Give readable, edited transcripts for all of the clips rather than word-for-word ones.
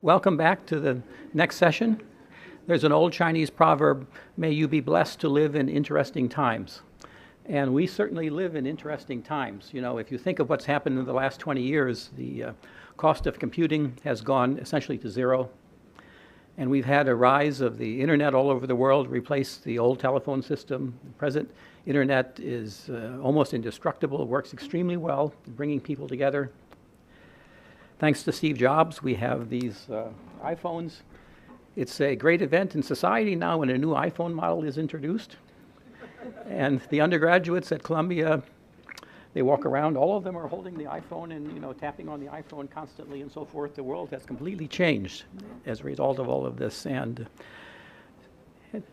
Welcome back to the next session. There's an old Chinese proverb, may you be blessed to live in interesting times. And we certainly live in interesting times. You know, if you think of what's happened in the last 20 years, the cost of computing has gone essentially to zero. And we've had a rise of the internet all over the world, replace the old telephone system. The present internet is almost indestructible, works extremely well, bringing people together. Thanks to Steve Jobs, we have these iPhones. It's a great event in society now when a new iPhone model is introduced. And the undergraduates at Columbia, they walk around, all of them are holding the iPhone and, tapping on the iPhone constantly and so forth. The world has completely changed as a result of all of this. And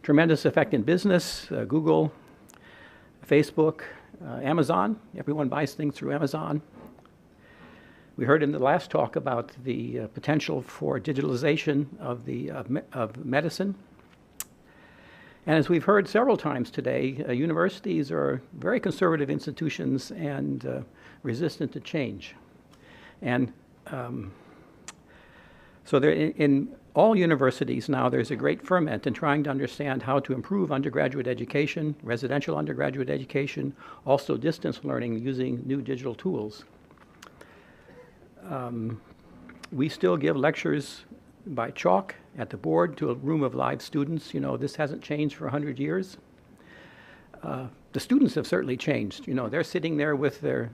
tremendous effect in business, Google, Facebook, Amazon. Everyone buys things through Amazon. We heard in the last talk about the potential for digitalization of medicine. And as we've heard several times today, universities are very conservative institutions and resistant to change. And so there, in all universities now, there's a great ferment in trying to understand how to improve undergraduate education, residential undergraduate education, also distance learning using new digital tools. We still give lectures by chalk at the board to a room of live students. This hasn't changed for 100 years. The students have certainly changed. They're sitting there with their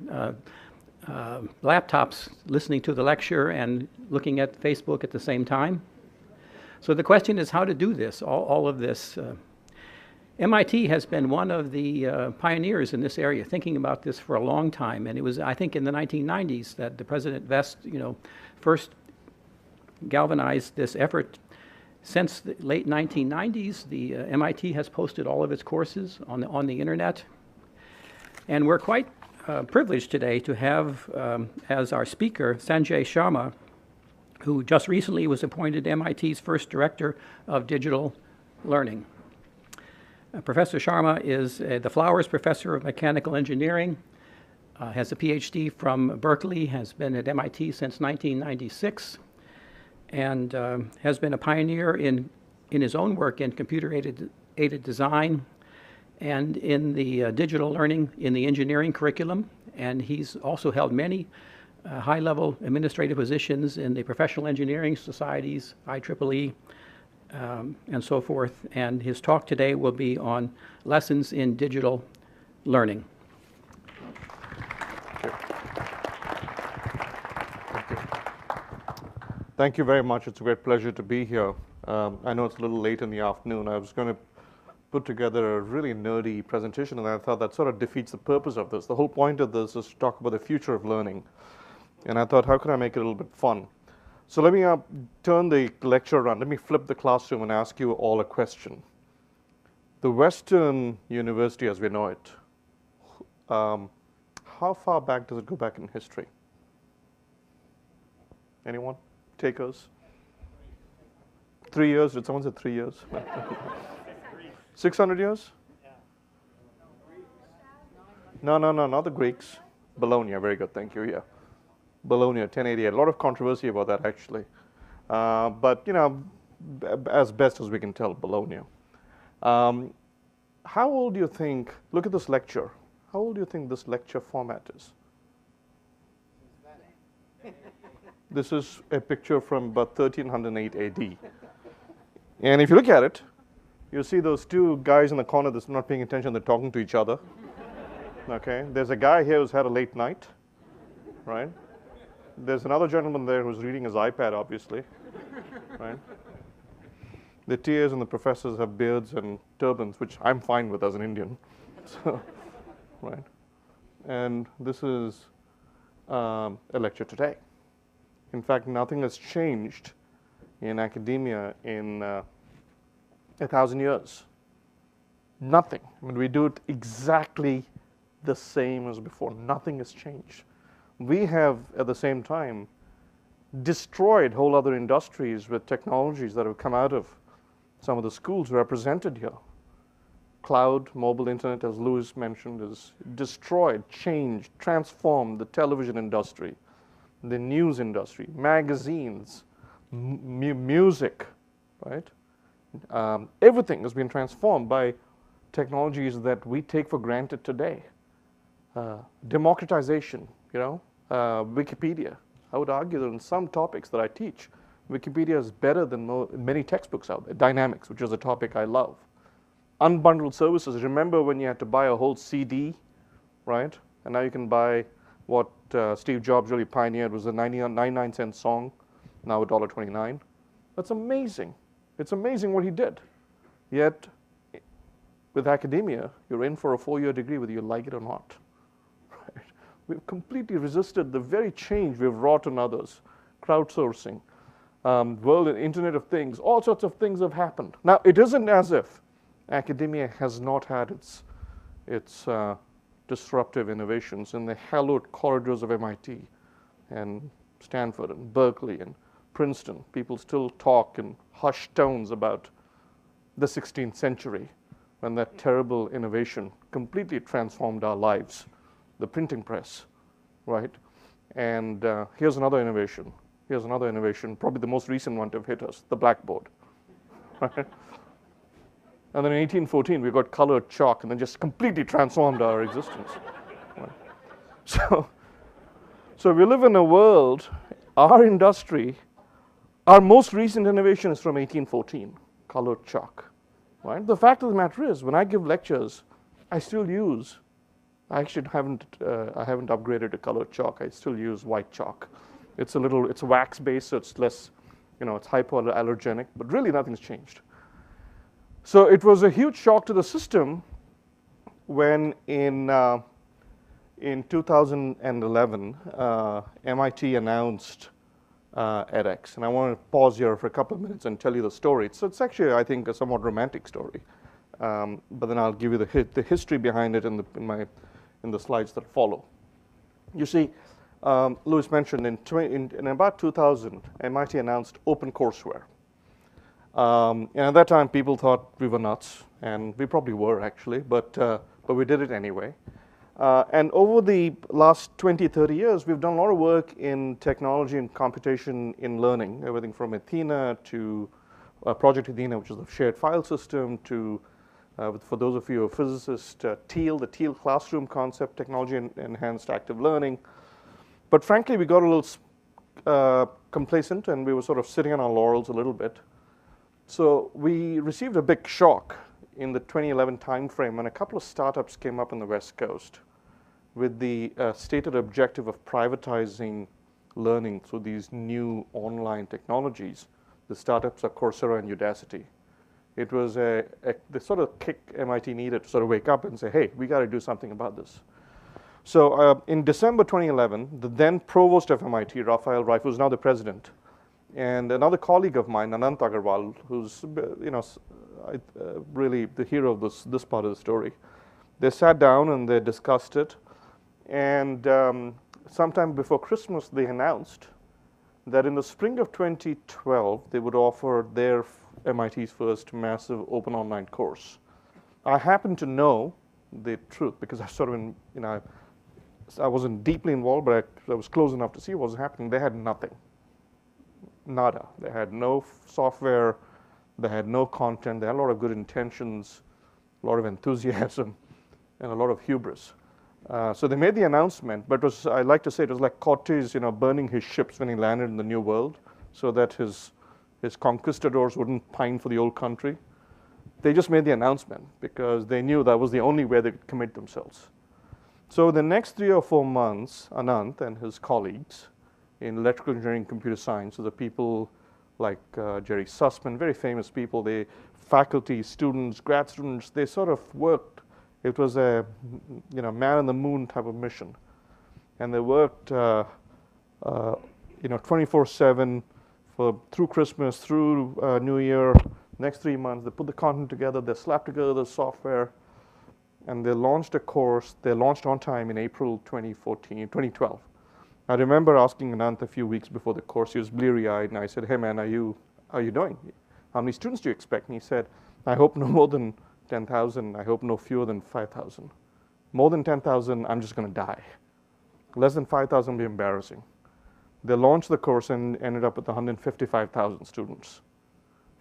laptops listening to the lecture and looking at Facebook at the same time. So the question is how to do this, all of this. MIT has been one of the pioneers in this area, thinking about this for a long time. And it was, I think, in the 1990s that the President Vest, first galvanized this effort. Since the late 1990s, the MIT has posted all of its courses on the internet. And we're quite privileged today to have as our speaker Sanjay Sarma, who just recently was appointed MIT's first director of digital learning. Professor Sarma is the Flowers Professor of Mechanical Engineering, has a PhD from Berkeley, has been at MIT since 1996, and has been a pioneer in his own work in computer-aided design and in the digital learning in the engineering curriculum. And he's also held many high-level administrative positions in the professional engineering societies, IEEE, and so forth. And his talk today will be on lessons in digital learning. Thank you very much. It's a great pleasure to be here. I know it's a little late in the afternoon. I was going to put together a really nerdy presentation, and I thought that sort of defeats the purpose of this. The whole point of this is to talk about the future of learning. And I thought, how can I make it a little bit fun? So let me turn the lecture around. Let me flip the classroom and ask you all a question. The Western University as we know it, how far back does it go back in history? Anyone? Takers? 3 years? Did someone say 3 years? 600 years? No, not the Greeks. Bologna, very good, thank you, yeah. Bologna, 1088. A lot of controversy about that, actually. But, as best as we can tell, Bologna. How old do you think, look at this lecture, how old do you think this lecture format is? This is a picture from about 1308 AD. And if you look at it, you'll see those two guys in the corner that's not paying attention, they're talking to each other. Okay, there's a guy here who's had a late night, right? There's another gentleman there who's reading his iPad, obviously, right? The TAs and the professors have beards and turbans, which I'm fine with as an Indian, so, right? And this is a lecture today. In fact, nothing has changed in academia in 1,000 years. Nothing. I mean, we do it exactly the same as before. Nothing has changed. We have, at the same time, destroyed whole other industries with technologies that have come out of some of the schools represented here. Cloud, mobile internet, as Louis mentioned, has destroyed, changed, transformed the television industry, the news industry, magazines, music, right? Everything has been transformed by technologies that we take for granted today. Democratization, Wikipedia. I would argue that in some topics that I teach, Wikipedia is better than many textbooks out there. Dynamics, which is a topic I love. Unbundled services. Remember when you had to buy a whole CD, right? And now you can buy what Steve Jobs really pioneered was a 99-cent song, now $1.29. That's amazing. It's amazing what he did. Yet, with academia, you're in for a 4-year degree whether you like it or not. Right? We've completely resisted the very change we've wrought on others. Crowdsourcing, world and Internet of Things, all sorts of things have happened. Now, it isn't as if academia has not had its disruptive innovations in the hallowed corridors of MIT and Stanford and Berkeley and Princeton. People still talk in hushed tones about the 16th century when that terrible innovation completely transformed our lives, the printing press, right? And here's another innovation. Here's another innovation, probably the most recent one to have hit us, the blackboard. Right? And then in 1814, we got colored chalk and then just completely transformed our existence. Right? So we live in a world, our industry, our most recent innovation is from 1814, colored chalk. Right? The fact of the matter is, when I give lectures, I actually haven't upgraded to colored chalk. I still use white chalk. It's wax-based, so it's less, it's hypoallergenic, but really nothing's changed. So it was a huge shock to the system when in 2011, MIT announced edX. And I want to pause here for a couple of minutes and tell you the story. So it's actually, I think, a somewhat romantic story. But then I'll give you the history behind it in the slides that follow. You see, Louis mentioned in about 2000, MIT announced OpenCourseWare. And at that time, people thought we were nuts, and we probably were actually, but we did it anyway. And over the last 20, 30 years, we've done a lot of work in technology and computation in learning, everything from Athena to Project Athena, which is a shared file system, to, for those of you who are physicists, TEAL, the TEAL classroom concept, technology enhanced active learning. But frankly, we got a little complacent, and we were sort of sitting on our laurels a little bit. So we received a big shock in the 2011 timeframe when a couple of startups came up on the West Coast with the stated objective of privatizing learning through these new online technologies. The startups are Coursera and Udacity. It was the sort of kick MIT needed to sort of wake up and say, hey, we got to do something about this. So in December 2011, the then provost of MIT, Raphael Dreyfus, now the president, and another colleague of mine, Anant Agarwal, who's really the hero of this part of the story, they sat down and they discussed it. And sometime before Christmas, they announced that in the spring of 2012, they would offer their MIT's first massive open online course. I happen to know the truth because I sort of, I wasn't deeply involved, but I was close enough to see what was happening. They had nothing. Nada. They had no software, they had no content, they had a lot of good intentions, a lot of enthusiasm, and a lot of hubris. So they made the announcement, but I like to say it was like Cortés, burning his ships when he landed in the New World, so that his conquistadors wouldn't pine for the old country. They just made the announcement because they knew that was the only way they could commit themselves. So the next 3 or 4 months, Anant and his colleagues in electrical engineering, computer science, so the people like Jerry Sussman, very famous people, they faculty, students, grad students, they sort of worked. It was a man on the moon type of mission, and they worked 24/7 through Christmas, through New Year. Next 3 months, they put the content together, they slapped together the software, and they launched a course. They launched on time in April 2012. I remember asking Anant a few weeks before the course. He was bleary-eyed, and I said, hey man, how are you doing? How many students do you expect? And he said, I hope no more than 10,000. I hope no fewer than 5,000. More than 10,000, I'm just going to die. Less than 5,000 will be embarrassing. They launched the course and ended up with 155,000 students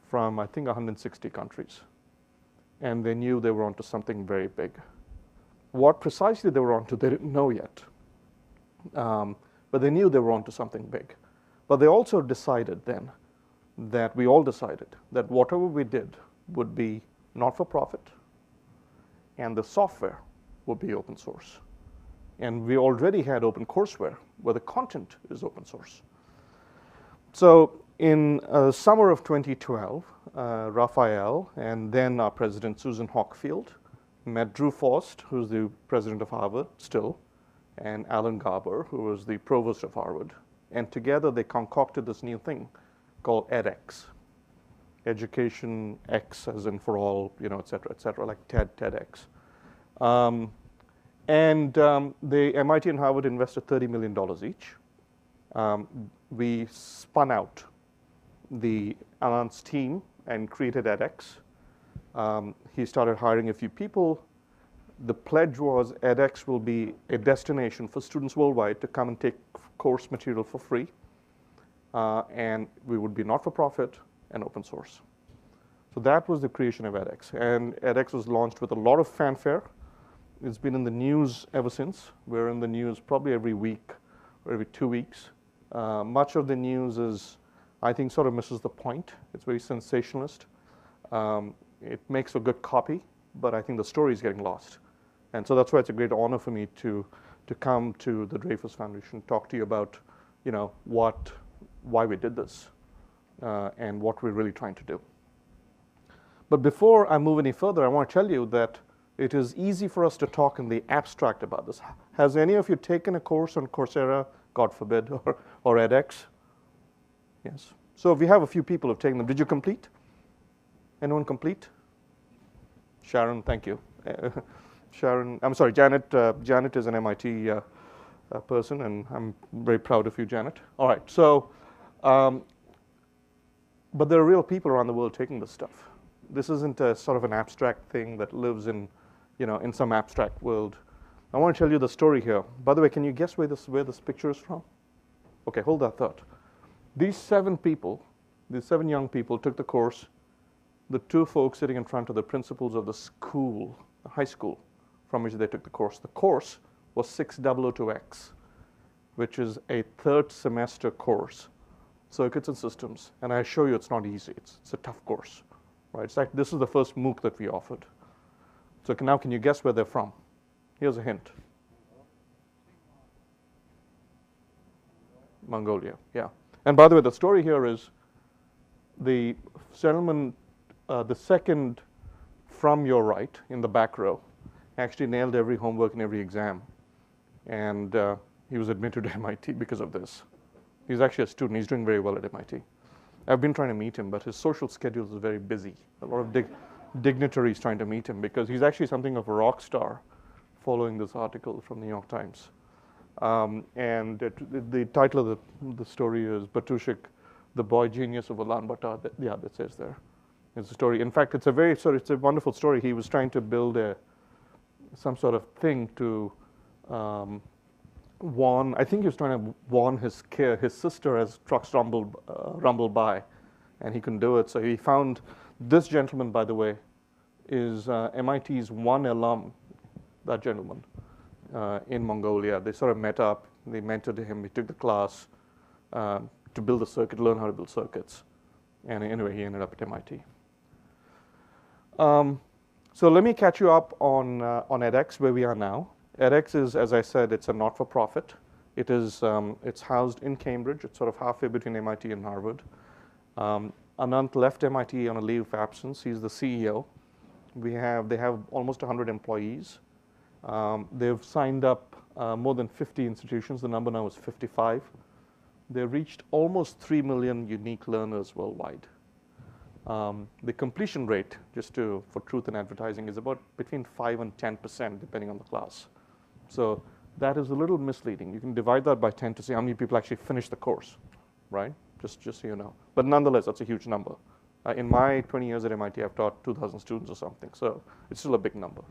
from, I think, 160 countries. And they knew they were onto something very big. What precisely they were onto, they didn't know yet. But they knew they were onto something big. But they also decided then that we all decided that whatever we did would be not for profit, and the software would be open source. And we already had OpenCourseWare, where the content is open source. So in summer of 2012, Raphael and then our president, Susan Hockfield, met Drew Faust, who's the president of Harvard still, and Alan Garber, who was the provost of Harvard. And together they concocted this new thing called edX. Education X as in for all, et cetera, like TEDx. The MIT and Harvard invested $30 million each. We spun out Alan's team and created edX. He started hiring a few people. The pledge was edX will be a destination for students worldwide to come and take course material for free. And we would be not-for-profit and open source. So that was the creation of edX. And edX was launched with a lot of fanfare. It's been in the news ever since. We're in the news probably every week or every 2 weeks. Much of the news is, I think, sort of misses the point. It's very sensationalist. It makes a good copy, but I think the story is getting lost. And so that's why it's a great honor for me to come to the Dreyfus Foundation, talk to you about, why we did this, and what we're really trying to do. But before I move any further, I want to tell you that it is easy for us to talk in the abstract about this. Has any of you taken a course on Coursera, God forbid, or edX? Yes. So we have a few people who have taken them. Did you complete? Anyone complete? Sharon, thank you. Sharon, I'm sorry, Janet. Janet is an MIT person, and I'm very proud of you, Janet. All right. So, but there are real people around the world taking this stuff. This isn't a sort of an abstract thing that lives in, in some abstract world. I want to tell you the story here. By the way, can you guess where this picture is from? Okay, hold that thought. These 7 young people took the course. The 2 folks sitting in front of the principals of the school, the high school, from which they took the course. The course was 6002X, which is a 3rd semester course, circuits and systems. And I assure you it's not easy. It's a tough course, right? It's like this is the first MOOC that we offered. So now can you guess where they're from? Here's a hint. Mongolia, yeah. And by the way, the story here is the gentleman, the second from your right in the back row, actually nailed every homework and every exam. And he was admitted to MIT because of this. He's actually a student. He's doing very well at MIT. I've been trying to meet him, but his social schedule is very busy. A lot of dignitaries trying to meet him because he's actually something of a rock star following this article from the New York Times. The title of the story is Batushik, the boy genius of Ulaanbaatar. That says there. It's a story. In fact, it's a wonderful story. He was trying to build some sort of thing to warn. I think he was trying to warn his sister as trucks rumble by, and he couldn't do it. So he found this gentleman. By the way, is MIT's one alum. That gentleman in Mongolia. They sort of met up. They mentored him. He took the class to build a circuit, learn how to build circuits, and anyway, he ended up at MIT. So let me catch you up on edX, where we are now. edX is, as I said, it's a not-for-profit. It's housed in Cambridge. It's sort of halfway between MIT and Harvard. Anant left MIT on a leave of absence. He's the CEO. They have almost 100 employees. They've signed up more than 50 institutions. The number now is 55. They reached almost 3 million unique learners worldwide. The completion rate, for truth in advertising, is about between 5 and 10%, depending on the class. So that is a little misleading. You can divide that by 10 to see how many people actually finish the course, right? Just so you know. But nonetheless, that's a huge number. In my 20 years at MIT, I've taught 2,000 students or something, so it's still a big number.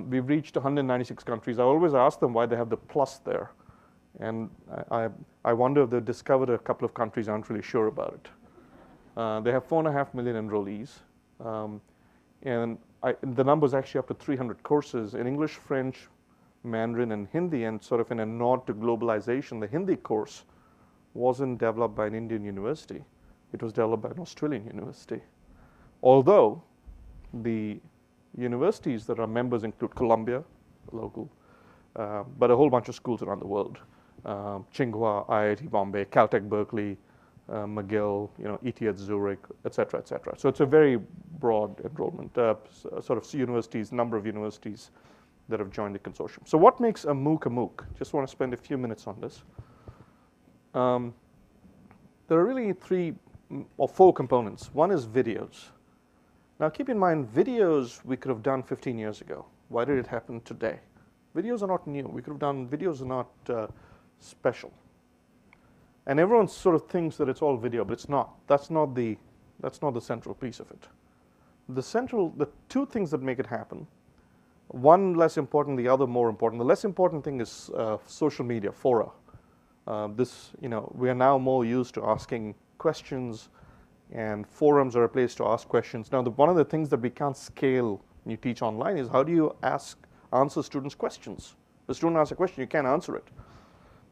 We've reached 196 countries. I always ask them why they have the plus there. And I wonder if they've discovered a couple of countries aren't really sure about it. They have 4.5 million enrollees. And the number is actually up to 300 courses in English, French, Mandarin, and Hindi. And sort of in a nod to globalization, the Hindi course wasn't developed by an Indian university. It was developed by an Australian university. Although the universities that are members include Columbia, local, but a whole bunch of schools around the world. Tsinghua, IIT Bombay, Caltech Berkeley, McGill, ETH Zurich, et cetera, et cetera. So it's a very broad enrollment, sort of universities, number of universities that have joined the consortium. So what makes a MOOC a MOOC? Just want to spend a few minutes on this. There are really 3 or 4 components. One is videos. Now keep in mind, videos we could have done 15 years ago. Why did it happen today? Videos are not new. We could have done, videos are not special. And everyone sort of thinks that it's all video, but it's not. That's not the central piece of it. The 2 things that make it happen, one less important, the other more important. The less important thing is social media, fora. We are now more used to asking questions, and forums are a place to ask questions. Now, one of the things that we can't scale when you teach online is how do you answer students' questions? The student asks a question, you can't answer it.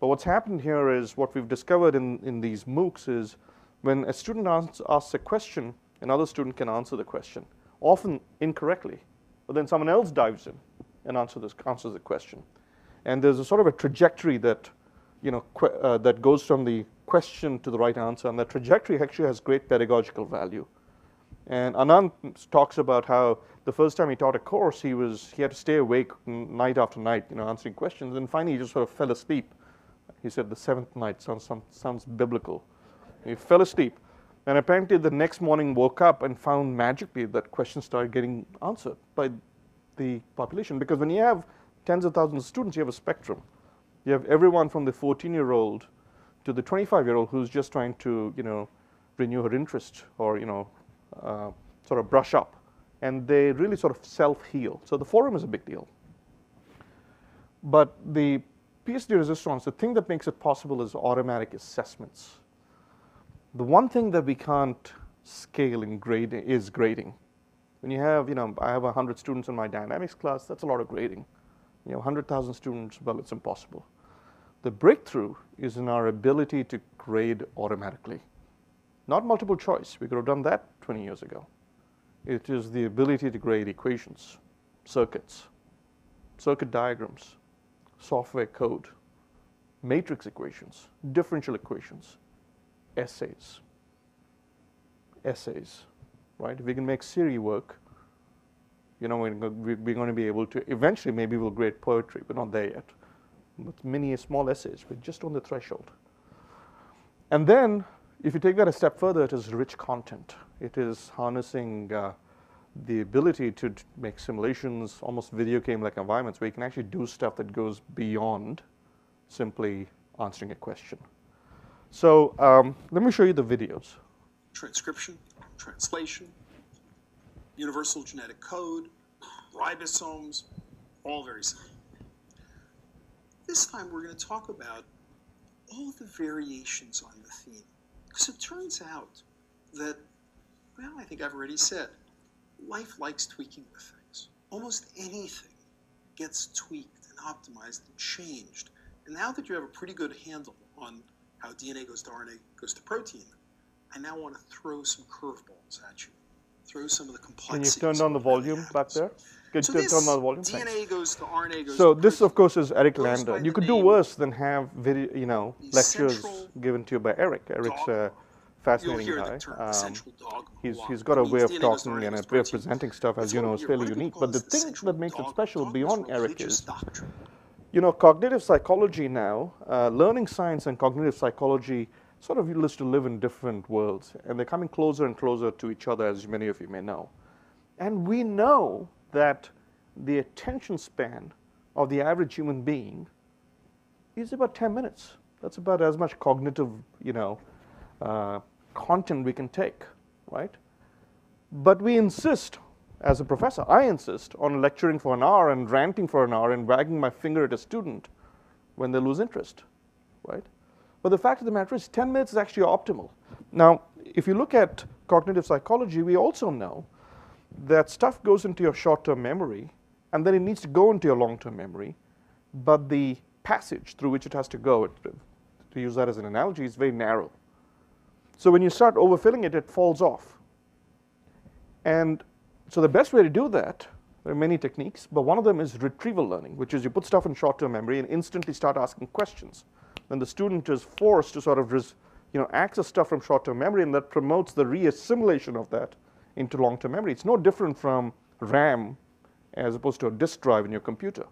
But what's happened here is what we've discovered in these MOOCs is when a student asks a question, another student can answer the question, often incorrectly, but then someone else dives in and answers the question. And there's a sort of a trajectory that that goes from the question to the right answer, and that trajectory actually has great pedagogical value. And Anand talks about how the first time he taught a course, he had to stay awake night after night, answering questions, and finally he just sort of fell asleep. He said the 7th night sounds biblical. He fell asleep, and apparently the next morning woke up and found magically that questions started getting answered by the population. Because when you have tens of thousands of students, you have a spectrum. You have everyone from the 14-year-old to the 25-year-old who's just trying to, renew her interest or, sort of brush up. And they really sort of self-heal. So the forum is a big deal. But the PSD resistance, the thing that makes it possible is automatic assessments. The one thing that we can't scale in grading is grading. When you have, I have 100 students in my dynamics class, that's a lot of grading. 100,000 students, well, it's impossible. The breakthrough is in our ability to grade automatically. Not multiple choice. We could have done that 20 years ago. It is the ability to grade equations, circuits, circuit diagrams, software code, matrix equations, differential equations, essays, right? If we can make Siri work, we're going to be able to, eventually maybe we'll grade poetry, but not there yet. With many small essays, we're just on the threshold. And then, if you take that a step further, it is rich content. It is harnessing the ability to make simulations, almost video game-like environments, where you can actually do stuff that goes beyond simply answering a question. So let me show you the videos. Transcription, translation, universal genetic code, ribosomes, all very simple. This time we're going to talk about all the variations on the theme. Because it turns out that, well, I think I've already said, life likes tweaking with things. Almost anything gets tweaked and optimized and changed. And now that you have a pretty good handle on how DNA goes to RNA goes to protein, I now want to throw some curveballs at you. Throw some of the complexities. Can you turn down the volume back there? So this, DNA goes to RNA goes so to this, protein. of course, is Eric Lander. You could do worse than have video, lectures given to you by Eric. Eric's a fascinating guy. He's got a way of talking and a way of presenting stuff, as you know, is fairly unique. But the thing that makes it special beyond Eric is, cognitive psychology now, learning science and cognitive psychology sort of used to live in different worlds, and they're coming closer and closer to each other, as many of you may know. And we know that the attention span of the average human being is about 10 minutes. That's about as much cognitive, content we can take, right? But we insist, as a professor, I insist on lecturing for an hour and ranting for an hour and wagging my finger at a student when they lose interest. right? But the fact of the matter is 10 minutes is actually optimal. Now, if you look at cognitive psychology, we also know that stuff goes into your short-term memory, and then it needs to go into your long-term memory, but the passage through which it has to go, to use that as an analogy, is very narrow. So when you start overfilling it, it falls off. And so the best way to do that, there are many techniques, but one of them is retrieval learning, which is you put stuff in short-term memory and instantly start asking questions. Then the student is forced to sort of access stuff from short-term memory, and that promotes the re-assimilation of that into long-term memory. It's no different from RAM as opposed to a disk drive in your computer.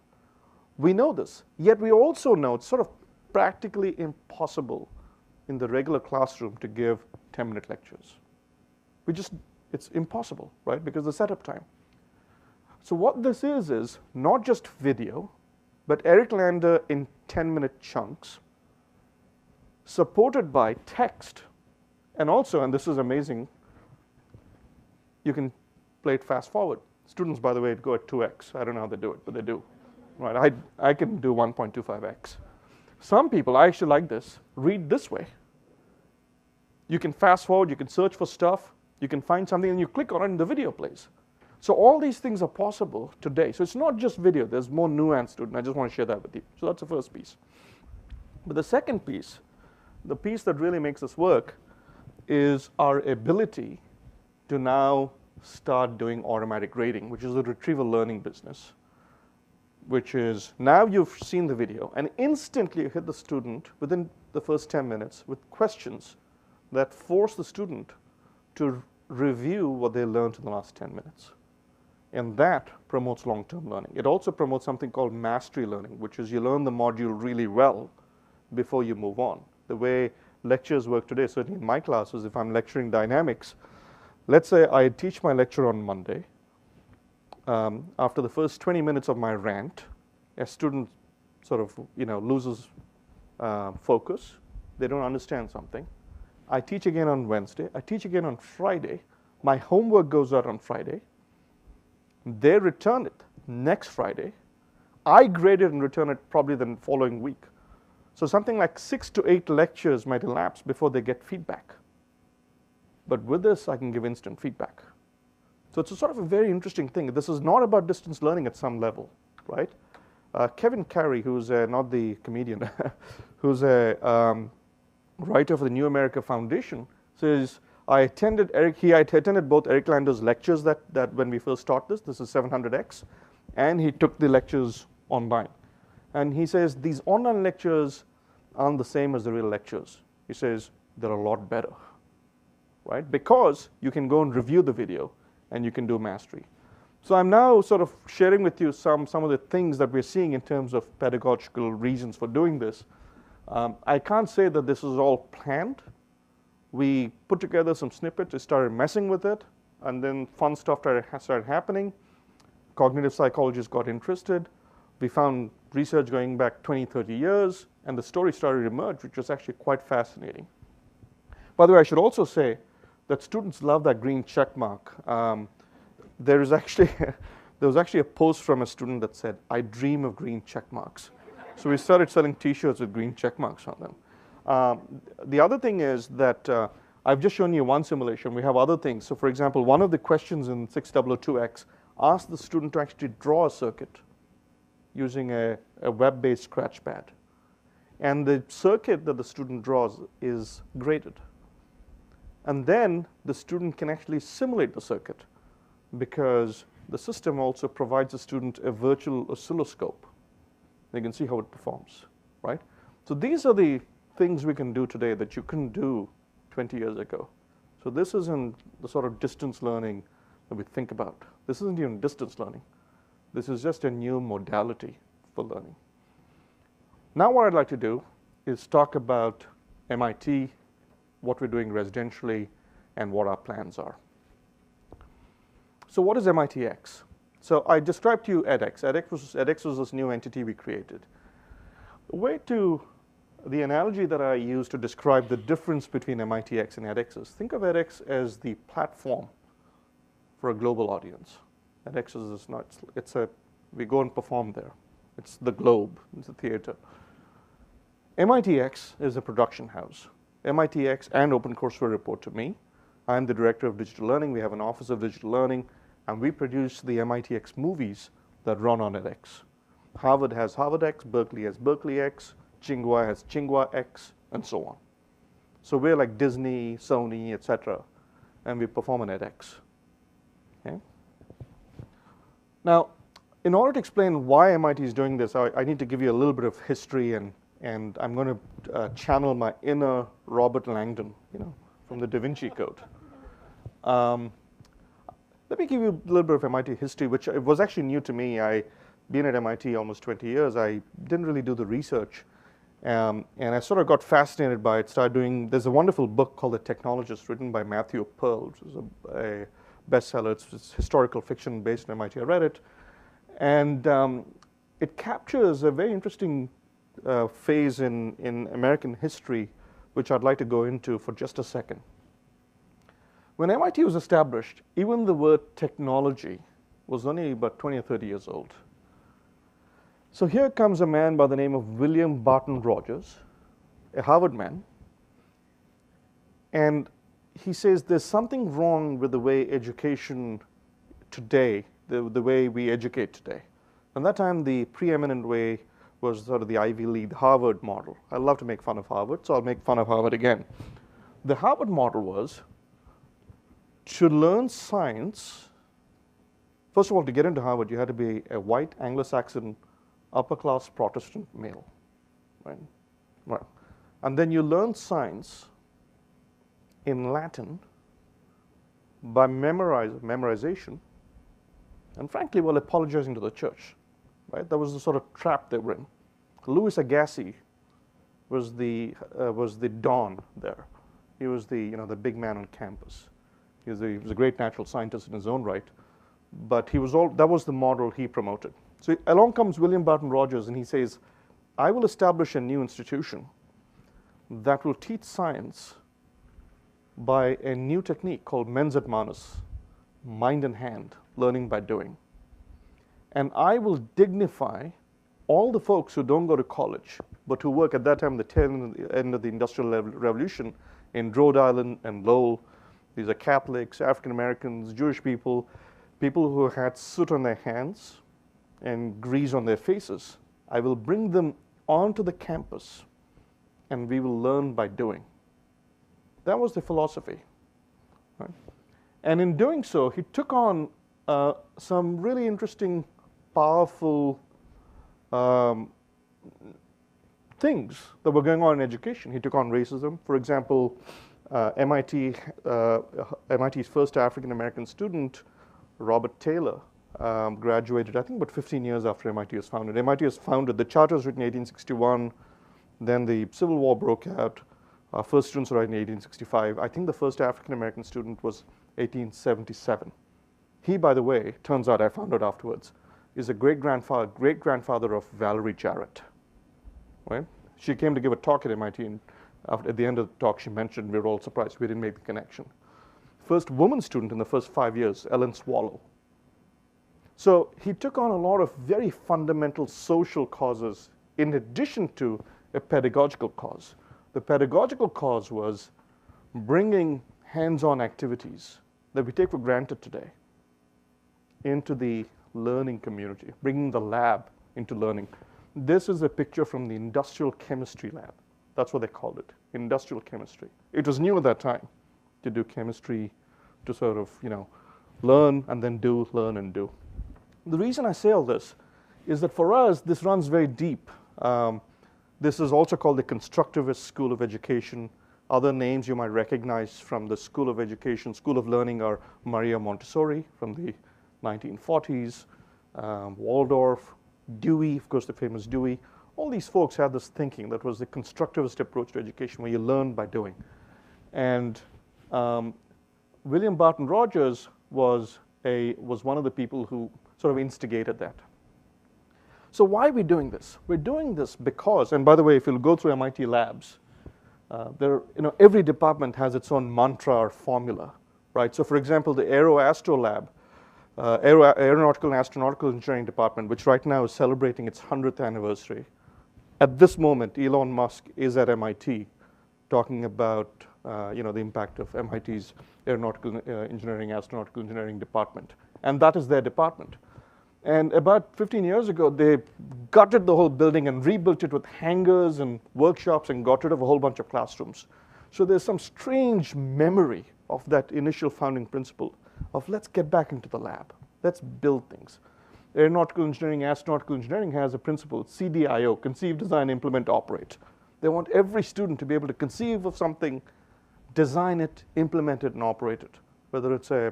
We know this, yet we also know it's sort of practically impossible in the regular classroom to give 10-minute lectures. It's impossible, right? Because the setup time. So what this is not just video, but Eric Lander in 10-minute chunks, supported by text, and also, and this is amazing, you can play it fast forward. Students, by the way, go at 2x. I don't know how they do it, but they do. Right? I can do 1.25x. Some people, I actually like this, read this way. You can fast forward, you can search for stuff, you can find something, and you click on it and the video plays. So all these things are possible today. So it's not just video, there's more nuance to it, and I just want to share that with you. So that's the first piece. But the second piece, the piece that really makes this work, is our ability to now start doing automatic grading, which is the retrieval learning business, which is now you've seen the video, and instantly you hit the student within the first 10 minutes with questions that force the student to review what they learned in the last 10 minutes. And that promotes long-term learning. It also promotes something called mastery learning, which is you learn the module really well before you move on. The way lectures work today, certainly in my classes, if I'm lecturing dynamics, let's say I teach my lecture on Monday. After the first 20 minutes of my rant, a student sort of loses focus. They don't understand something. I teach again on Wednesday. I teach again on Friday. My homework goes out on Friday. They return it next Friday. I grade it and return it probably the following week. So something like 6 to 8 lectures might elapse before they get feedback. But with this, I can give instant feedback. So it's a sort of a very interesting thing. This is not about distance learning at some level, right? Kevin Carey, who's not the comedian, who's a writer for the New America Foundation, says, I attended both Eric Lander's lectures that when we first taught this is 700x, and he took the lectures online. And he says, these online lectures aren't the same as the real lectures. He says, they're a lot better, right? Because you can go and review the video, and you can do mastery. So I'm now sort of sharing with you some of the things that we're seeing in terms of pedagogical reasons for doing this. I can't say that this is all planned. We put together some snippets, we started messing with it, and then fun stuff started happening. Cognitive psychologists got interested. We found research going back 20, 30 years, and the story started to emerge, which was actually quite fascinating. By the way, I should also say that students love that green check mark. There was actually a post from a student that said, I dream of green check marks. So we started selling T-shirts with green check marks on them. The other thing is that I've just shown you one simulation. We have other things. So for example, one of the questions in 6002X asked the student to actually draw a circuit using a web-based scratchpad. And the circuit that the student draws is graded. And then the student can actually simulate the circuit because the system also provides the student a virtual oscilloscope. They can see how it performs, right? So these are the things we can do today that you couldn't do 20 years ago. So this isn't the sort of distance learning that we think about. This isn't even distance learning. This is just a new modality for learning. Now what I'd like to do is talk about MIT, what we're doing residentially, and what our plans are. So what is MITx? So I described to you edX. edX was this new entity we created. The analogy that I use to describe the difference between MITx and edX is think of edX as the platform for a global audience. edX is not, we go and perform there. It's the globe, it's the theater. MITx is a production house. MITx and OpenCourseWare report to me. I'm the director of digital learning. We have an office of digital learning, and we produce the MITx movies that run on edX. Harvard has HarvardX, Berkeley has BerkeleyX, Tsinghua has TsinghuaX, and so on. So we're like Disney, Sony, etc., and we perform on edX. Okay? Now, in order to explain why MIT is doing this, I need to give you a little bit of history, and I'm going to channel my inner Robert Langdon, from the Da Vinci Code. Let me give you a little bit of MIT history, which was actually new to me. I've been at MIT almost 20 years. I didn't really do the research, and I sort of got fascinated by it. Started doing. There's a wonderful book called The Technologist, written by Matthew Pearl, which is a bestseller. It's historical fiction based on MIT. I read it, and it captures a very interesting phase in American history, which I'd like to go into for just a second. When MIT was established, even the word technology was only about 20 or 30 years old. So here comes a man by the name of William Barton Rogers, a Harvard man, and he says there's something wrong with the way education today, the way we educate today. At that time, the preeminent way was sort of the Ivy League Harvard model. I love to make fun of Harvard, so I'll make fun of Harvard again. The Harvard model was to learn science. First of all, to get into Harvard, you had to be a white Anglo-Saxon upper-class Protestant male, right? Right. And then you learn science in Latin by memorization, and frankly, while apologizing to the church, right? That was the sort of trap they were in. Louis Agassiz was the Don there. He was the big man on campus. He was a great natural scientist in his own right, but that was the model he promoted. So along comes William Barton Rogers, and he says, I will establish a new institution that will teach science by a new technique called mens et manus, mind and hand, learning by doing. And I will dignify all the folks who don't go to college, but who work at that time, the tail end of the Industrial Revolution in Rhode Island and Lowell. These are Catholics, African Americans, Jewish people, people who had soot on their hands and grease on their faces. I will bring them onto the campus, and we will learn by doing. That was the philosophy. Right? And in doing so, he took on some really interesting, powerful things that were going on in education. He took on racism. For example, MIT's first African-American student, Robert Taylor, graduated, I think, about 15 years after MIT was founded. MIT was founded, the charter was written in 1861, then the Civil War broke out. Our first students arrived in 1865. I think the first African-American student was 1877. He, by the way, turns out, I found out afterwards, is a great-grandfather of Valerie Jarrett. Right? She came to give a talk at MIT, and at the end of the talk, she mentioned, we were all surprised, we didn't make the connection. First woman student in the first 5 years, Ellen Swallow. So he took on a lot of very fundamental social causes in addition to a pedagogical cause. The pedagogical cause was bringing hands-on activities that we take for granted today into the learning community, bringing the lab into learning. This is a picture from the industrial chemistry lab. That's what they called it, industrial chemistry. It was new at that time to do chemistry, to sort of, learn and then do, learn and do. The reason I say all this is that for us, this runs very deep. This is also called the Constructivist School of Education. Other names you might recognize from the School of Education, School of Learning are Maria Montessori from the 1940s, Waldorf, Dewey, of course the famous Dewey. All these folks had this thinking that was the constructivist approach to education where you learn by doing. And William Barton Rogers was one of the people who sort of instigated that. So why are we doing this? We're doing this because, and by the way, if you'll go through MIT labs, every department has its own mantra or formula, right? So for example, the Aero-Astro Lab, Aeronautical and Astronautical Engineering Department, which right now is celebrating its 100th anniversary, at this moment, Elon Musk is at MIT talking about the impact of MIT's aeronautical engineering, astronautical engineering department. And that is their department. And about 15 years ago, they gutted the whole building and rebuilt it with hangars and workshops and got rid of a whole bunch of classrooms. So there's some strange memory of that initial founding principle of let's get back into the lab. Let's build things. Aeronautical engineering, astronautical engineering has a principle, CDIO, conceive, design, implement, operate. They want every student to be able to conceive of something, design it, implement it, and operate it, whether it's a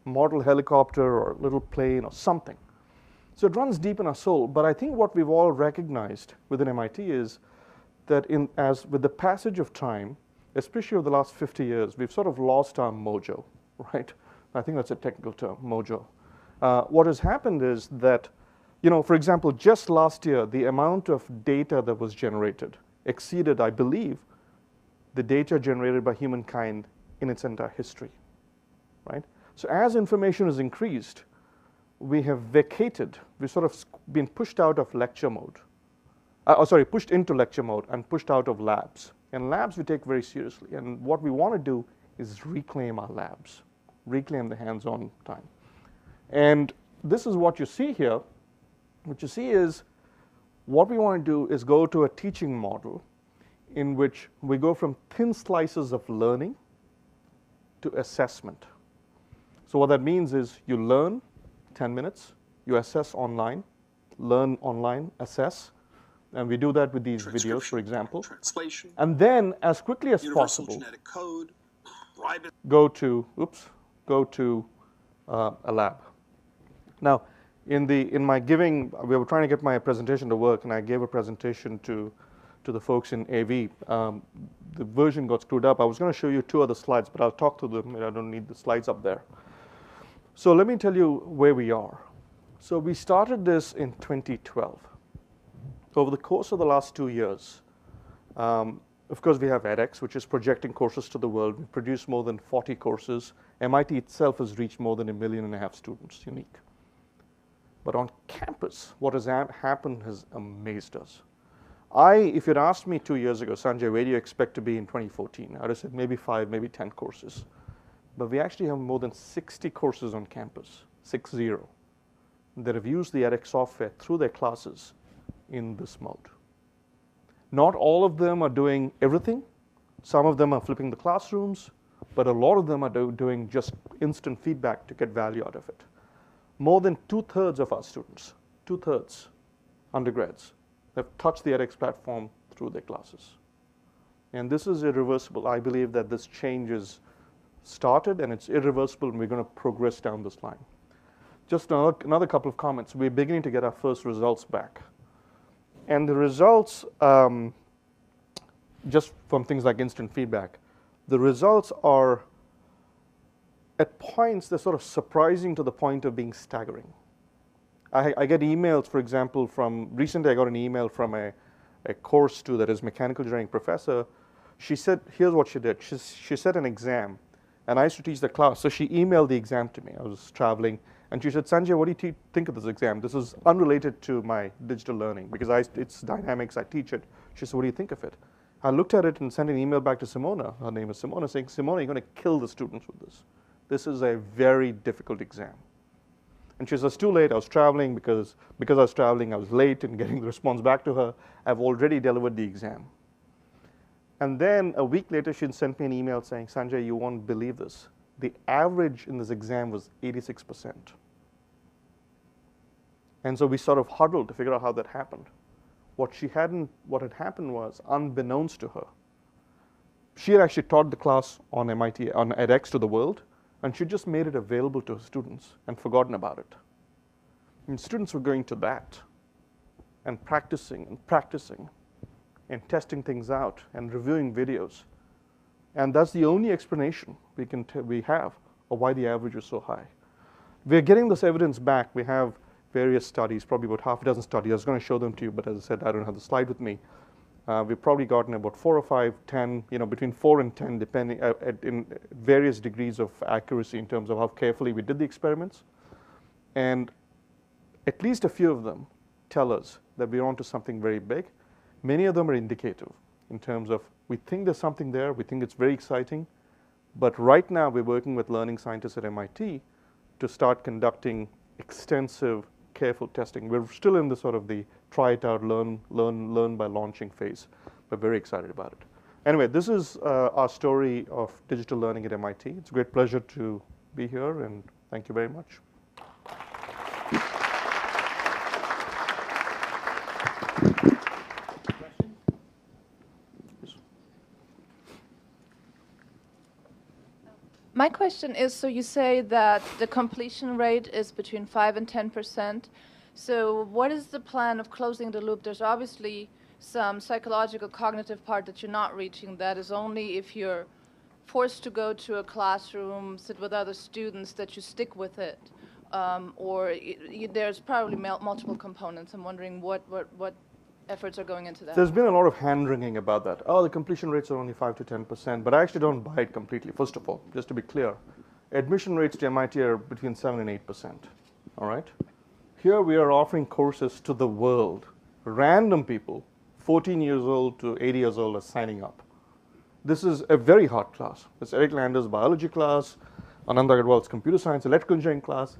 model helicopter or a little plane or something. So it runs deep in our soul, but I think what we've all recognized within MIT is that as with the passage of time, especially over the last 50 years, we've sort of lost our mojo, right? I think that's a technical term, mojo. What has happened is that, for example, just last year, the amount of data that was generated exceeded, I believe, the data generated by humankind in its entire history, right? So as information has increased, we have vacated, we've sort of been pushed out of lecture mode. Pushed into lecture mode and pushed out of labs. And labs we take very seriously. And what we want to do is reclaim our labs, reclaim the hands-on time. And this is what you see here. What you see is what we want to do is go to a teaching model in which we go from thin slices of learning to assessment. So what that means is you learn 10 minutes, you assess online, learn online, assess, and we do that with these videos, for example. Translation. And then, as quickly as Universal possible, genetic code, ribosome. go to a lab. Now, in my giving, we were trying to get my presentation to work, and I gave a presentation to the folks in AV. The version got screwed up. I was going to show you 2 other slides, but I'll talk to them. I don't need the slides up there. So let me tell you where we are. So we started this in 2012. Over the course of the last 2 years, of course, we have edX, which is projecting courses to the world. We produce more than 40 courses. MIT itself has reached more than 1.5 million students, unique. But on campus, what has happened has amazed us. If you'd asked me 2 years ago, Sanjay, where do you expect to be in 2014? I'd have said maybe 5, maybe 10 courses. But we actually have more than 60 courses on campus, 60, that have used the edX software through their classes in this mode. Not all of them are doing everything. Some of them are flipping the classrooms, but a lot of them are doing just instant feedback to get value out of it. More than 2/3 of our students, 2/3 undergrads, have touched the edX platform through their classes. And this is irreversible. I believe that this change is started and it's irreversible, and we're going to progress down this line. Just another couple of comments. We're beginning to get our first results back. And the results, just from things like instant feedback, the results are, at points, they're sort of surprising to the point of being staggering. I get emails, for example, recently I got an email from a course that is mechanical engineering professor. She said, here's what she did. She set an exam, and I used to teach the class, so she emailed the exam to me. I was traveling. And she said, Sanjay, what do you think of this exam? This is unrelated to my digital learning because it's dynamics, I teach it. She said, what do you think of it? I looked at it and sent an email back to Simona. Her name is Simona, saying, Simona, you're going to kill the students with this. This is a very difficult exam. And she said, it's too late. I was traveling because I was traveling, I was late in getting the response back to her. I've already delivered the exam. And then a week later, she sent me an email saying, Sanjay, you won't believe this. The average in this exam was 86%. And so we sort of huddled to figure out how that happened. What had happened was, unbeknownst to her, she had actually taught the class on MIT, on edX to the world, and she just made it available to her students and forgotten about it. And students were going to that and practicing and testing things out and reviewing videos. And that's the only explanation we have of why the average is so high. We're getting this evidence back. We have various studies, probably about half a dozen studies. I was going to show them to you, but as I said, I don't have the slide with me. We've probably gotten about 4 or 5, 10, between 4 and 10, depending in various degrees of accuracy in terms of how carefully we did the experiments. And at least a few of them tell us that we're onto something very big. Many of them are indicative in terms of we think there's something there, we think it's very exciting, but right now we're working with learning scientists at MIT to start conducting extensive, careful testing. We're still in the sort of the try it out, learn by launching phase, but very excited about it. Anyway, this is our story of digital learning at MIT. It's a great pleasure to be here, and thank you very much. My question is, so you say that the completion rate is between 5 and 10%. So what is the plan of closing the loop? There's obviously some psychological, cognitive part that you're not reaching. That is only if you're forced to go to a classroom, sit with other students, that you stick with it. There's probably multiple components. I'm wondering what efforts are going into that. There's been a lot of hand-wringing about that. Oh, the completion rates are only 5 to 10%, but I actually don't buy it completely. First of all, just to be clear, admission rates to MIT are between 7 and 8%, all right? Here we are offering courses to the world. Random people, 14 years old to 80 years old, are signing up. This is a very hard class. It's Eric Lander's biology class, Ananda Agarwal's computer science, electrical engineering class,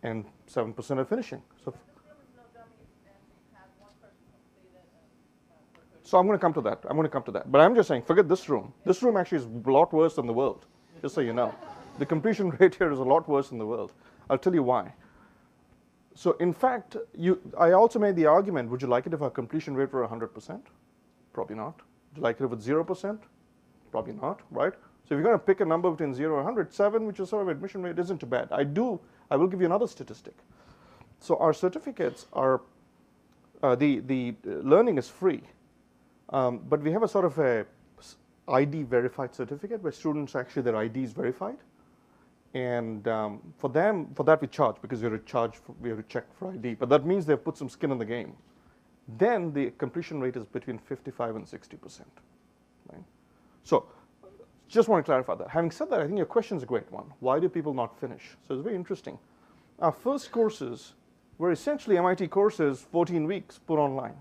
and 7% are finishing. So I'm going to come to that. But I'm just saying, forget this room. This room actually is a lot worse than the world, just so you know. The completion rate here is a lot worse than the world. I'll tell you why. So in fact, I also made the argument, would you like it if our completion rate were 100%? Probably not. Would you like it if it's 0%? Probably not, right? So if you're going to pick a number between 0 and 100, 7, which is sort of admission rate, isn't too bad. I will give you another statistic. So our certificates are, the learning is free. But we have a sort of a ID verified certificate where students actually their ID is verified, and for that we charge because we have to check for ID. But that means they've put some skin in the game. Then the completion rate is between 55 and 60%. Right? So just want to clarify that. Having said that, I think your question is a great one. Why do people not finish? So it's very interesting. Our first courses were essentially MIT courses, 14 weeks put online.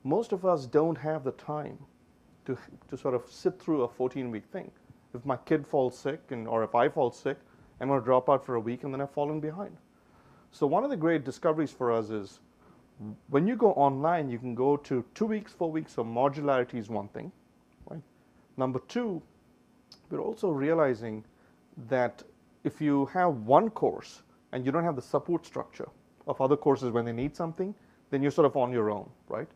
Most of us don't have the time to sort of sit through a 14-week thing. If my kid falls sick, or if I fall sick, I'm going to drop out for a week and then I've fallen behind. So one of the great discoveries for us is when you go online, you can go to 2 weeks, 4 weeks, so modularity is one thing. Right? Number two, we're also realizing that if you have one course and you don't have the support structure of other courses when they need something, then you're sort of on your own, right?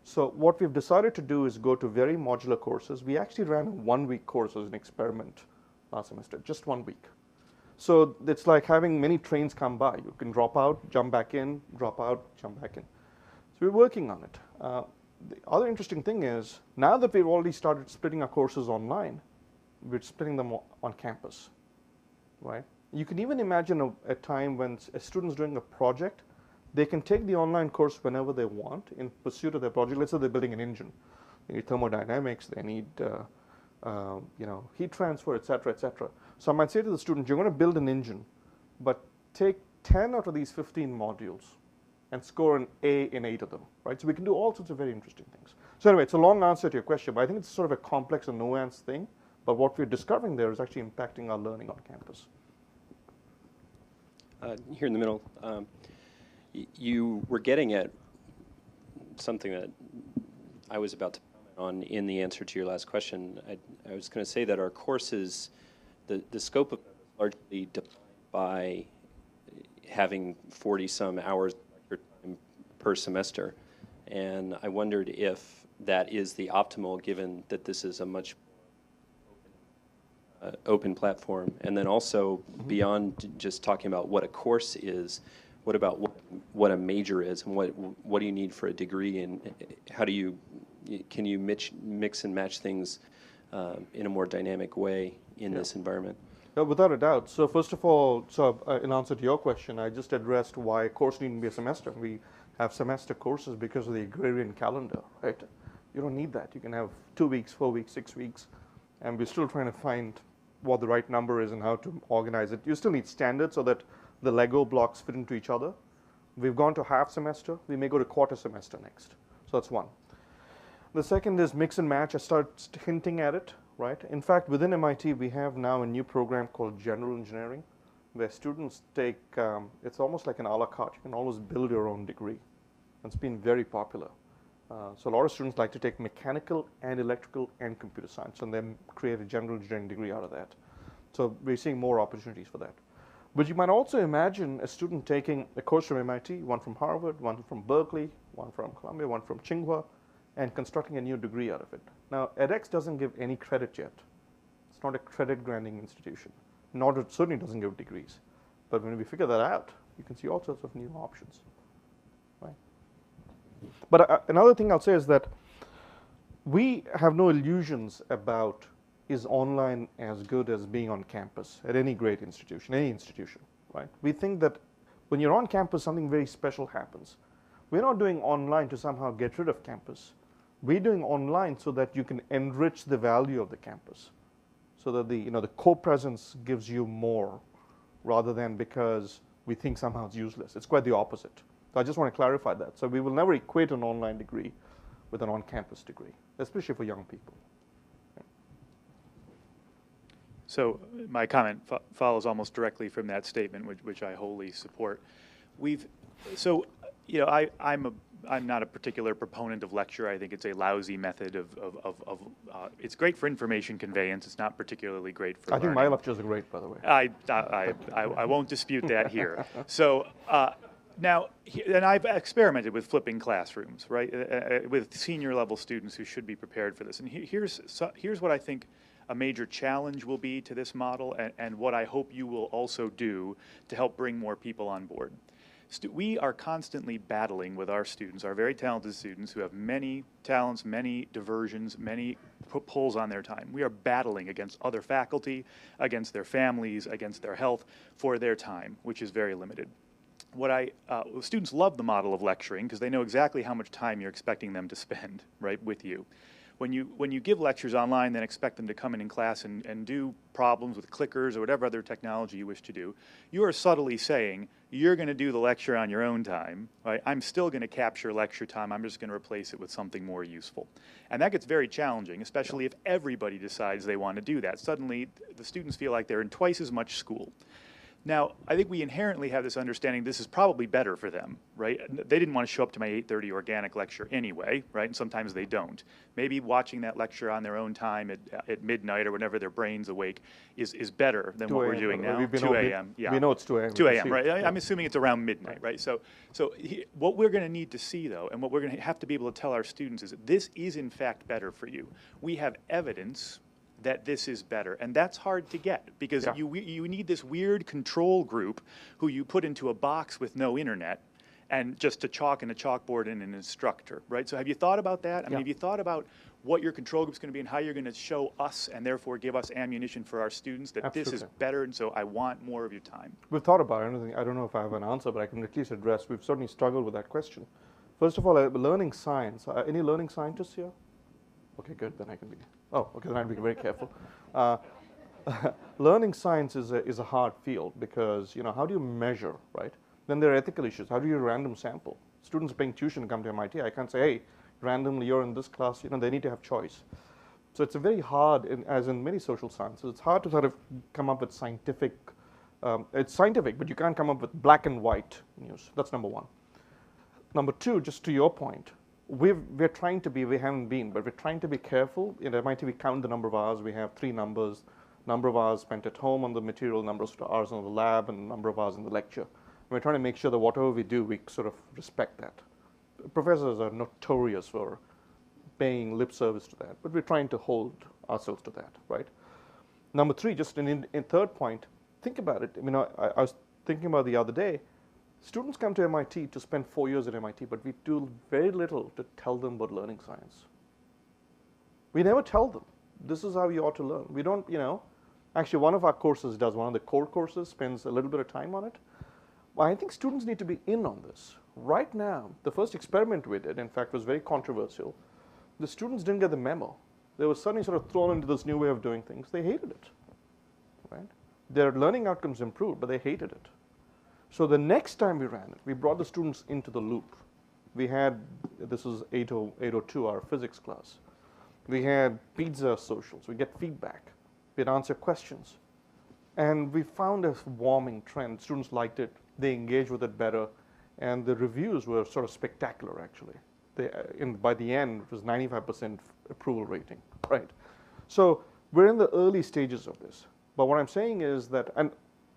So what we've decided to do is go to very modular courses. We actually ran a 1-week course as an experiment last semester, just 1 week. So it's like having many trains come by. You can drop out, jump back in, drop out, jump back in. So we're working on it. The other interesting thing is, now that we've already started splitting our courses online, we're splitting them on campus, right? You can even imagine a time when a student's doing a project. They can take the online course whenever they want in pursuit of their project. Let's say they're building an engine. They need thermodynamics, they need heat transfer, et cetera, et cetera. So I might say to the student, you're going to build an engine, but take 10 out of these 15 modules and score an A in 8 of them, right? So we can do all sorts of very interesting things. So anyway, it's a long answer to your question, but I think it's sort of a complex and nuanced thing. But what we're discovering there is actually impacting our learning on campus. Here in the middle. You were getting at something that I was about to comment on in the answer to your last question. I was going to say that our courses, the scope of it is largely defined by having 40-some hours per semester. And I wondered if that is the optimal, given that this is a much open platform. And then also, beyond just talking about what a course is, what about what a major is, and what do you need for a degree, and how do you can you mix and match things in a more dynamic way in this environment? Without a doubt. So first of all, in answer to your question, I just addressed why a course needn't be a semester. We have semester courses because of the agrarian calendar, right? You don't need that. You can have 2 weeks, 4 weeks, 6 weeks, and we're still trying to find what the right number is and how to organize it. You still need standards so that the Lego blocks fit into each other. We've gone to half semester. We may go to quarter semester next. So that's one. The second is mix and match. I start hinting at it, right? In fact, within MIT, we have now a new program called General Engineering, where students take, it's almost like an a la carte. You can always build your own degree. It's been very popular. So a lot of students like to take mechanical and electrical and computer science and then create a general engineering degree out of that. So we're seeing more opportunities for that. But you might also imagine a student taking a course from MIT, one from Harvard, one from Berkeley, one from Columbia, one from Tsinghua, and constructing a new degree out of it. Now, edX doesn't give any credit yet. It's not a credit-granting institution. Nor it certainly doesn't give degrees. But when we figure that out, you can see all sorts of new options. Right? But another thing I'll say is that we have no illusions about is online as good as being on campus at any great institution, any institution, right? We think that when you're on campus, something very special happens. We're not doing online to somehow get rid of campus. We're doing online so that you can enrich the value of the campus, so that the co-presence gives you more rather than because we think somehow it's useless. It's quite the opposite. So I just want to clarify that. So we will never equate an online degree with an on-campus degree, especially for young people. So my comment follows almost directly from that statement, which I wholly support. I'm not a particular proponent of lecture. I think it's a lousy method it's great for information conveyance. It's not particularly great for learning. I think my lectures are great, by the way. I won't dispute that here. So now, and I've experimented with flipping classrooms, right, with senior level students who should be prepared for this. And here's what I think a major challenge will be to this model, and what I hope you will also do to help bring more people on board. We are constantly battling with our students, our very talented students who have many talents, many diversions, many pulls on their time. We are battling against other faculty, against their families, against their health for their time, which is very limited. Students love the model of lecturing because they know exactly how much time you're expecting them to spend, right, with you. When you give lectures online, then expect them to come in class and do problems with clickers or whatever other technology you wish to do, you are subtly saying, you're going to do the lecture on your own time. Right? I'm still going to capture lecture time. I'm just going to replace it with something more useful. And that gets very challenging, especially if everybody decides they want to do that. Suddenly, the students feel like they're in twice as much school. Now, I think we inherently have this understanding this is probably better for them, right? They didn't want to show up to my 8:30 organic lecture anyway, right? And sometimes they don't. Maybe watching that lecture on their own time at midnight or whenever their brain's awake is better than what we're doing now. 2 a.m. Yeah. We know it's 2 a.m. 2 a.m., right? I'm assuming it's around midnight, right? So what we're going to need to see, though, and what we're going to have to be able to tell our students is that this is, in fact, better for you. We have evidence that this is better, and that's hard to get because you need this weird control group who you put into a box with no internet and just a chalk and a chalkboard and an instructor, right? So have you thought about that? I mean, have you thought about what your control group's going to be and how you're going to show us and therefore give us ammunition for our students that this is better, and so I want more of your time? We've thought about it. I don't know if I have an answer, but I can at least address. We've certainly struggled with that question. First of all, learning science. Any learning scientists here? Okay, good. Then I can be. Oh, okay. Then I'll be very careful. Learning science is a hard field because how do you measure, right? Then there are ethical issues. How do you random sample? Students paying tuition to come to MIT. I can't say, hey, randomly you're in this class. They need to have choice. So it's a very hard, as in many social sciences, it's hard to sort of come up with scientific. It's scientific, but you can't come up with black and white news. That's number one. Number two, just to your point. We're trying to be, we haven't been, but we're trying to be careful. In MIT, we count the number of hours. We have 3 numbers, number of hours spent at home on the material, number of hours on the lab, and number of hours in the lecture. And we're trying to make sure that whatever we do, we sort of respect that. Professors are notorious for paying lip service to that, but we're trying to hold ourselves to that, right? Number 3, just in third point, think about it. I was thinking about the other day, students come to MIT to spend 4 years at MIT, but we do very little to tell them about learning science. We never tell them, this is how you ought to learn. We don't, actually one of our courses does, one of the core courses spends a little bit of time on it. Well, I think students need to be in on this. Right now, the first experiment we did, in fact, was very controversial. The students didn't get the memo. They were suddenly sort of thrown into this new way of doing things. They hated it, right? Their learning outcomes improved, but they hated it. So the next time we ran it, we brought the students into the loop. We had, this was 802, our physics class. We had pizza socials. We get feedback. We'd answer questions. And we found a warming trend. Students liked it. They engaged with it better. And the reviews were sort of spectacular, actually. By the end, it was 95% approval rating, right? So we're in the early stages of this. But what I'm saying is that, and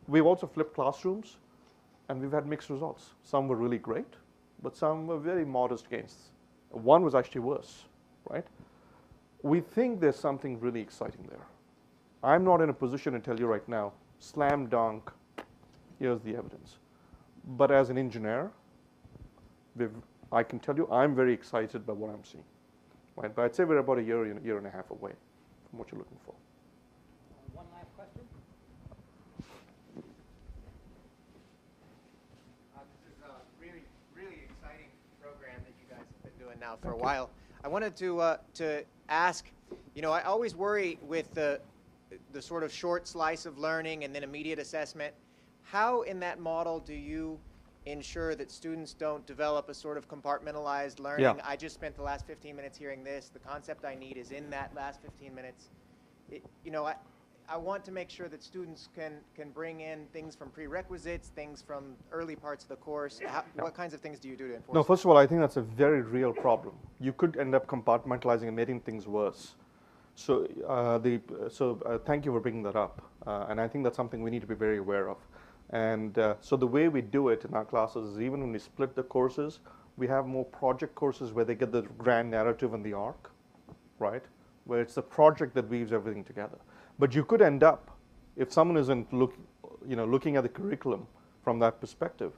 we've also flipped classrooms, and we've had mixed results. Some were really great, but some were very modest gains. One was actually worse, right? We think there's something really exciting there. I'm not in a position to tell you right now, slam dunk, here's the evidence. But as an engineer, I can tell you I'm very excited by what I'm seeing. Right? But I'd say we're about a year and a half away from what you're looking for. One last question. This is a really, really exciting program that you guys have been doing now for a while. I wanted to ask, you know, I always worry with the sort of short slice of learning and then immediate assessment. How in that model do you ensure that students don't develop a sort of compartmentalized learning? Yeah. I just spent the last 15 minutes hearing this. The concept I need is in that last 15 minutes. You know, I want to make sure that students can bring in things from prerequisites, things from early parts of the course. What kinds of things do you do to enforce? No, first of all, I think that's a very real problem. You could end up compartmentalizing and making things worse. So, thank you for bringing that up. And I think that's something we need to be very aware of. And so the way we do it in our classes is even when we split the courses, we have more project courses where they get the grand narrative and the arc, right? Where it's the project that weaves everything together. But you could end up, if someone isn't looking at the curriculum from that perspective,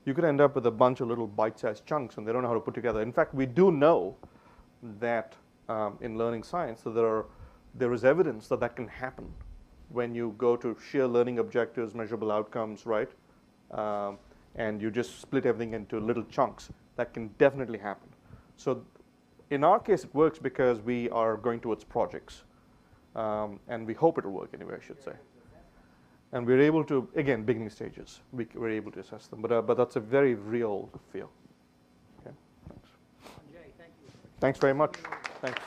you could end up with a bunch of little bite-sized chunks and they don't know how to put together. In fact, we do know that in learning science, so there is evidence that that can happen when you go to sheer learning objectives, measurable outcomes, right? And you just split everything into little chunks. That can definitely happen. So in our case, it works because we are going towards projects. And we hope it'll work anyway, I should say. And we're able to, again, beginning stages, we're able to assess them. But that's a very real fear. Okay, thanks. Sanjay, thank you. Thanks very much. Thanks.